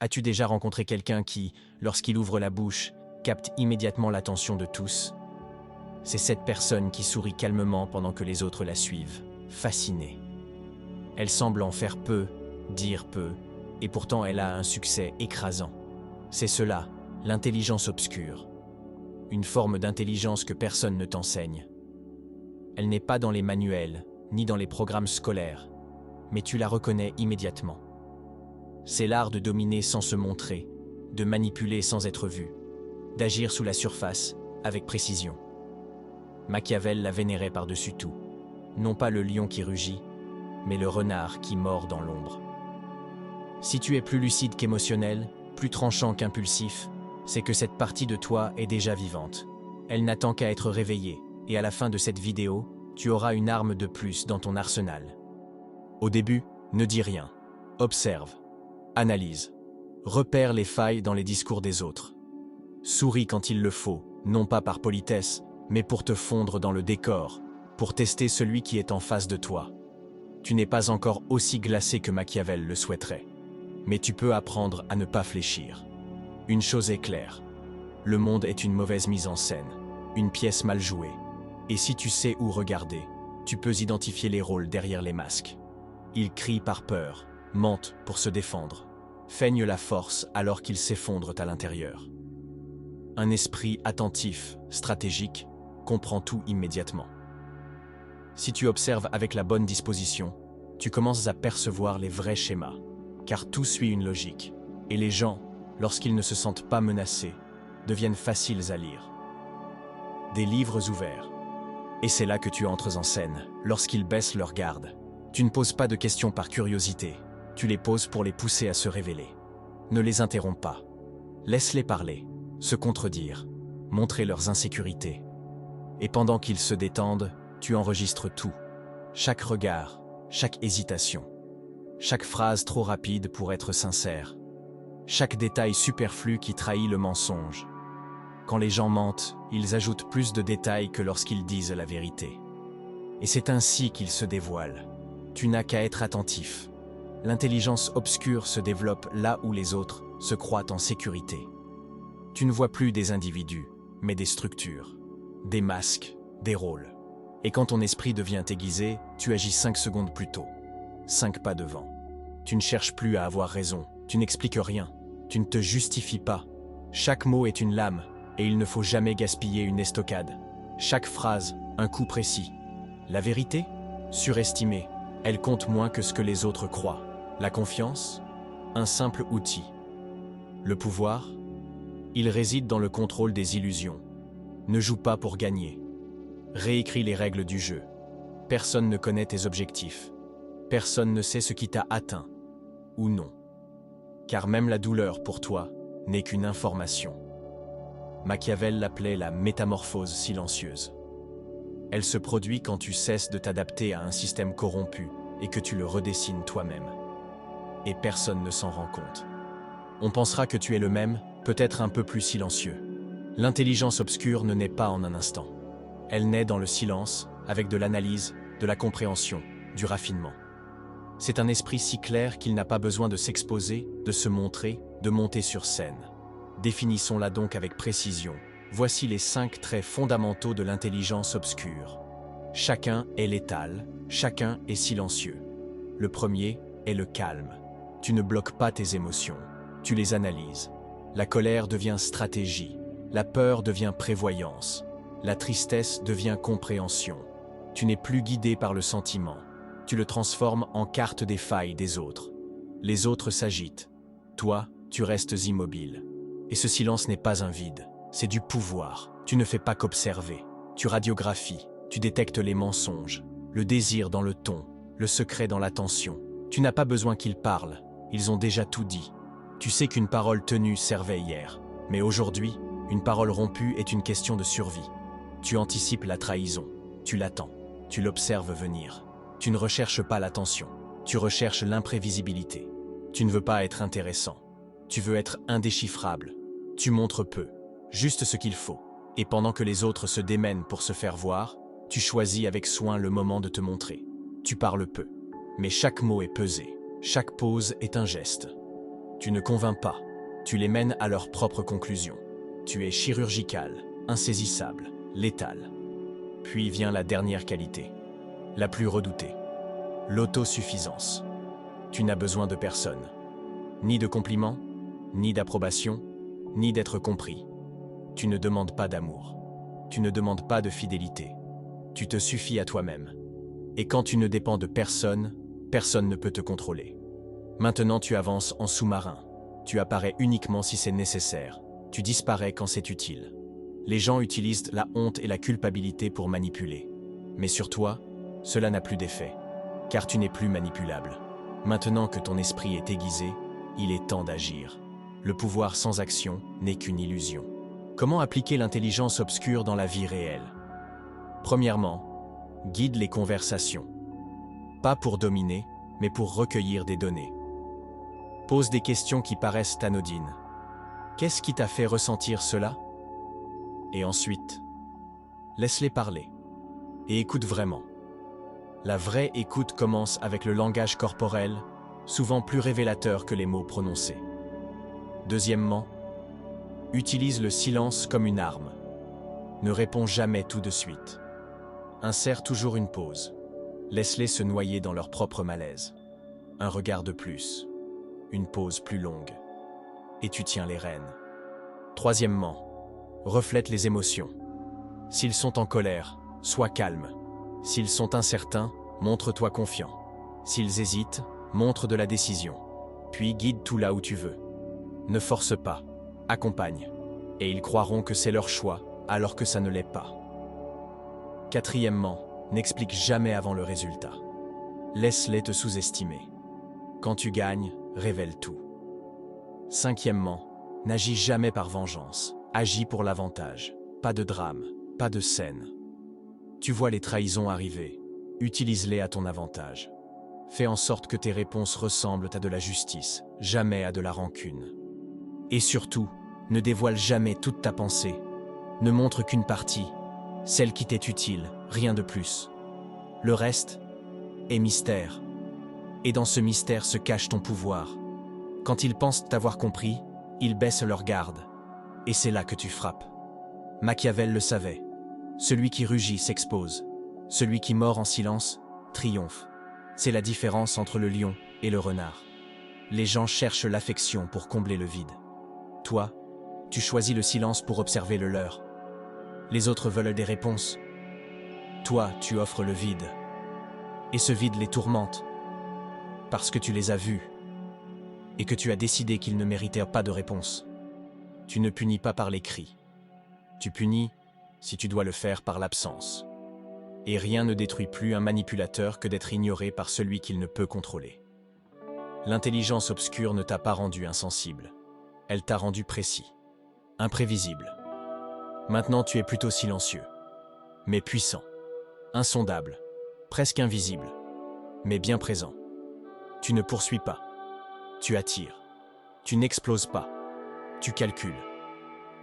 As-tu déjà rencontré quelqu'un qui, lorsqu'il ouvre la bouche, capte immédiatement l'attention de tous? C'est cette personne qui sourit calmement pendant que les autres la suivent, fascinée. Elle semble en faire peu, dire peu, et pourtant elle a un succès écrasant. C'est cela, l'intelligence obscure. Une forme d'intelligence que personne ne t'enseigne. Elle n'est pas dans les manuels, ni dans les programmes scolaires, mais tu la reconnais immédiatement. C'est l'art de dominer sans se montrer, de manipuler sans être vu, d'agir sous la surface, avec précision. Machiavel la vénérait par-dessus tout, non pas le lion qui rugit, mais le renard qui mord dans l'ombre. Si tu es plus lucide qu'émotionnel, plus tranchant qu'impulsif, c'est que cette partie de toi est déjà vivante. Elle n'attend qu'à être réveillée, et à la fin de cette vidéo, tu auras une arme de plus dans ton arsenal. Au début, ne dis rien. Observe. Analyse. Repère les failles dans les discours des autres. Souris quand il le faut, non pas par politesse, mais pour te fondre dans le décor, pour tester celui qui est en face de toi. Tu n'es pas encore aussi glacé que Machiavel le souhaiterait. Mais tu peux apprendre à ne pas fléchir. Une chose est claire. Le monde est une mauvaise mise en scène, une pièce mal jouée. Et si tu sais où regarder, tu peux identifier les rôles derrière les masques. Ils crient par peur, mentent pour se défendre, feignent la force alors qu'ils s'effondrent à l'intérieur. Un esprit attentif, stratégique, comprend tout immédiatement. Si tu observes avec la bonne disposition, tu commences à percevoir les vrais schémas, car tout suit une logique, et les gens, lorsqu'ils ne se sentent pas menacés, deviennent faciles à lire. Des livres ouverts. Et c'est là que tu entres en scène, lorsqu'ils baissent leur garde. Tu ne poses pas de questions par curiosité, tu les poses pour les pousser à se révéler. Ne les interromps pas. Laisse-les parler, se contredire, montrer leurs insécurités. Et pendant qu'ils se détendent, tu enregistres tout. Chaque regard, chaque hésitation. Chaque phrase trop rapide pour être sincère. Chaque détail superflu qui trahit le mensonge. Quand les gens mentent, ils ajoutent plus de détails que lorsqu'ils disent la vérité. Et c'est ainsi qu'ils se dévoilent. Tu n'as qu'à être attentif. L'intelligence obscure se développe là où les autres se croient en sécurité. Tu ne vois plus des individus, mais des structures, des masques, des rôles. Et quand ton esprit devient aiguisé, tu agis 5 secondes plus tôt, 5 pas devant. Tu ne cherches plus à avoir raison, tu n'expliques rien, tu ne te justifies pas. Chaque mot est une lame, et il ne faut jamais gaspiller une estocade. Chaque phrase, un coup précis. La vérité? Surestimée. Elle compte moins que ce que les autres croient. La confiance? Un simple outil. Le pouvoir? Il réside dans le contrôle des illusions. Ne joue pas pour gagner. Réécris les règles du jeu. Personne ne connaît tes objectifs. Personne ne sait ce qui t'a atteint, ou non. Car même la douleur, pour toi, n'est qu'une information. Machiavel l'appelait la métamorphose silencieuse. Elle se produit quand tu cesses de t'adapter à un système corrompu et que tu le redessines toi-même. Et personne ne s'en rend compte. On pensera que tu es le même, peut-être un peu plus silencieux. L'intelligence obscure ne naît pas en un instant. Elle naît dans le silence, avec de l'analyse, de la compréhension, du raffinement. C'est un esprit si clair qu'il n'a pas besoin de s'exposer, de se montrer, de monter sur scène. Définissons-la donc avec précision. Voici les 5 traits fondamentaux de l'intelligence obscure. Chacun est létal, chacun est silencieux. Le premier est le calme. Tu ne bloques pas tes émotions, tu les analyses. La colère devient stratégie, la peur devient prévoyance, la tristesse devient compréhension. Tu n'es plus guidé par le sentiment, tu le transformes en carte des failles des autres. Les autres s'agitent, toi, tu restes immobile. Et ce silence n'est pas un vide, c'est du pouvoir. Tu ne fais pas qu'observer, tu radiographies, tu détectes les mensonges, le désir dans le ton, le secret dans l'attention. Tu n'as pas besoin qu'ils parlent, ils ont déjà tout dit. Tu sais qu'une parole tenue servait hier, mais aujourd'hui, une parole rompue est une question de survie. Tu anticipes la trahison, tu l'attends, tu l'observes venir. Tu ne recherches pas l'attention, tu recherches l'imprévisibilité. Tu ne veux pas être intéressant, tu veux être indéchiffrable. Tu montres peu, juste ce qu'il faut. Et pendant que les autres se démènent pour se faire voir, tu choisis avec soin le moment de te montrer. Tu parles peu, mais chaque mot est pesé, chaque pause est un geste. Tu ne convaincs pas, tu les mènes à leur propre conclusion. Tu es chirurgical, insaisissable, létal. Puis vient la dernière qualité, la plus redoutée, l'autosuffisance. Tu n'as besoin de personne, ni de compliments, ni d'approbation, ni d'être compris. Tu ne demandes pas d'amour, tu ne demandes pas de fidélité. Tu te suffis à toi-même. Et quand tu ne dépends de personne, personne ne peut te contrôler. Maintenant tu avances en sous-marin. Tu apparais uniquement si c'est nécessaire. Tu disparais quand c'est utile. Les gens utilisent la honte et la culpabilité pour manipuler. Mais sur toi, cela n'a plus d'effet, car tu n'es plus manipulable. Maintenant que ton esprit est aiguisé, il est temps d'agir. Le pouvoir sans action n'est qu'une illusion. Comment appliquer l'intelligence obscure dans la vie réelle? Premièrement, guide les conversations. Pas pour dominer, mais pour recueillir des données. Pose des questions qui paraissent anodines. Qu'est-ce qui t'a fait ressentir cela? Et ensuite, laisse-les parler. Et écoute vraiment. La vraie écoute commence avec le langage corporel, souvent plus révélateur que les mots prononcés. Deuxièmement, utilise le silence comme une arme. Ne réponds jamais tout de suite. Insère toujours une pause. Laisse-les se noyer dans leur propre malaise. Un regard de plus. Une pause plus longue. Et tu tiens les rênes. Troisièmement, reflète les émotions. S'ils sont en colère, sois calme. S'ils sont incertains, montre-toi confiant. S'ils hésitent, montre de la décision. Puis guide tout là où tu veux. Ne force pas, accompagne. Et ils croiront que c'est leur choix, alors que ça ne l'est pas. Quatrièmement, n'explique jamais avant le résultat. Laisse-les te sous-estimer. Quand tu gagnes, révèle tout. Cinquièmement, n'agis jamais par vengeance. Agis pour l'avantage. Pas de drame, pas de scène. Tu vois les trahisons arriver. Utilise-les à ton avantage. Fais en sorte que tes réponses ressemblent à de la justice, jamais à de la rancune. Et surtout, ne dévoile jamais toute ta pensée. Ne montre qu'une partie, celle qui t'est utile, rien de plus. Le reste est mystère. Et dans ce mystère se cache ton pouvoir. Quand ils pensent t'avoir compris, ils baissent leur garde. Et c'est là que tu frappes. Machiavel le savait. Celui qui rugit s'expose. Celui qui mord en silence triomphe. C'est la différence entre le lion et le renard. Les gens cherchent l'affection pour combler le vide. Toi, tu choisis le silence pour observer le leur. Les autres veulent des réponses. Toi, tu offres le vide. Et ce vide les tourmente. Parce que tu les as vus. Et que tu as décidé qu'ils ne méritaient pas de réponse. Tu ne punis pas par les cris. Tu punis, si tu dois le faire, par l'absence. Et rien ne détruit plus un manipulateur que d'être ignoré par celui qu'il ne peut contrôler. L'intelligence obscure ne t'a pas rendu insensible. Elle t'a rendu précis, imprévisible. Maintenant tu es plutôt silencieux, mais puissant, insondable, presque invisible, mais bien présent. Tu ne poursuis pas, tu attires, tu n'exploses pas, tu calcules,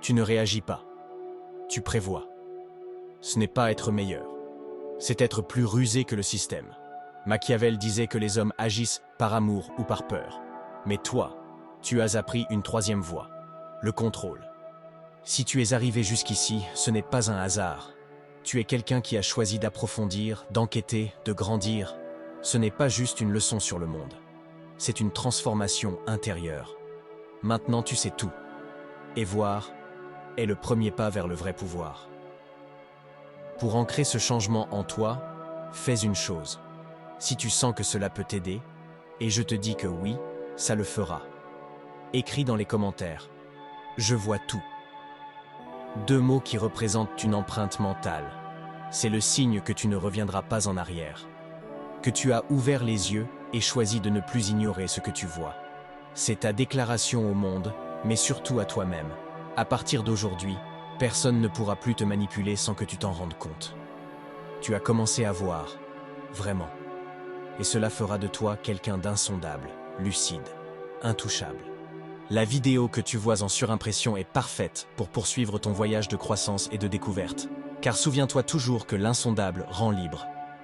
tu ne réagis pas, tu prévois. Ce n'est pas être meilleur, c'est être plus rusé que le système. Machiavel disait que les hommes agissent par amour ou par peur. Mais toi, tu as appris une troisième voie, le contrôle. Si tu es arrivé jusqu'ici, ce n'est pas un hasard. Tu es quelqu'un qui a choisi d'approfondir, d'enquêter, de grandir. Ce n'est pas juste une leçon sur le monde. C'est une transformation intérieure. Maintenant tu sais tout. Et voir est le premier pas vers le vrai pouvoir. Pour ancrer ce changement en toi, fais une chose. Si tu sens que cela peut t'aider, et je te dis que oui, ça le fera. Écris dans les commentaires « Je vois tout ». 2 mots qui représentent une empreinte mentale. C'est le signe que tu ne reviendras pas en arrière. Que tu as ouvert les yeux et choisi de ne plus ignorer ce que tu vois. C'est ta déclaration au monde, mais surtout à toi-même. À partir d'aujourd'hui, personne ne pourra plus te manipuler sans que tu t'en rendes compte. Tu as commencé à voir, vraiment. Et cela fera de toi quelqu'un d'insondable, lucide, intouchable. La vidéo que tu vois en surimpression est parfaite pour poursuivre ton voyage de croissance et de découverte. Car souviens-toi toujours que l'insondable rend libre.